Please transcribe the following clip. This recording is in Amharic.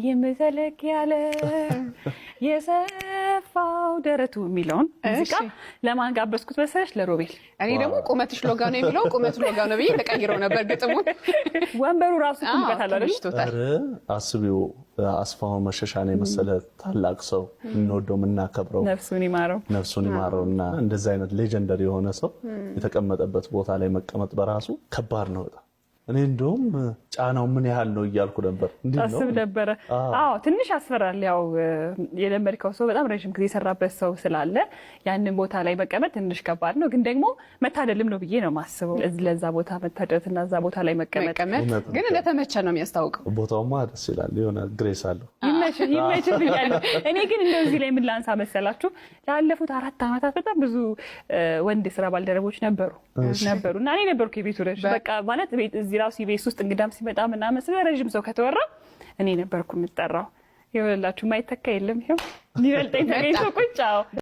ይምዘለቅ ያለ የሰፋው ደረቱ የሚለውን ሙዚቃ ለማን ጋበዝኩት መሰለሽ? ለሮቤል። እኔ ደግሞ ቁመትሽ ሎጋ ነው የሚለው ቁመቱ ሎጋ ነው ብዬ ተቀይረው ነበር ግጥሙን። ወንበሩ ራሱ ቁመት አለ አይደል? አረ አስቢው፣ አስፋው መሸሻን የመሰለ ታላቅ ሰው እንወደው የምናከብረው ነፍሱን ይማረውና እንደዛ አይነት ሌጀንደሪ የሆነ ሰው የተቀመጠበት ቦታ ላይ መቀመጥ በራሱ ከባድ ነው በጣም። እኔ እንደውም ጫናው ምን ያህል ነው እያልኩ ነበር። አስብ ነበር። አዎ ትንሽ ያስፈራል። ያው የለመድከው ሰው በጣም ረጅም ጊዜ የሰራበት ሰው ስላለ ያንን ቦታ ላይ መቀመጥ ትንሽ ከባድ ነው። ግን ደግሞ መታደልም ነው ብዬ ነው ማስበው። ለዛ ቦታ መታደልና እዛ ቦታ ላይ መቀመጥ ግን እንደተመቸ ነው የሚያስታውቀው። ቦታውማ ደስ ይላል፣ የሆነ ግሬስ አለው። ይመች ብያለሁ። እኔ ግን እንደዚህ ላይ ምን ላንሳ መሰላችሁ? ላለፉት 4 ዓመታት በጣም ብዙ ወንድ ስራ ባልደረቦች ነበሩና እኔ ነበርኩ የቤቱ ልጅ። በቃ ማለት እዚህ ራሱ ቤት ውስጥ እንግዳም ሲመጣ ምናምን ስለ ረጅም ሰው ከተወራ እኔ ነበርኩ የምጠራው። ይኸውላችሁ ማይተካ የለም። ይኸው ሊበልጠኝ ተገኝቶ ቁጭ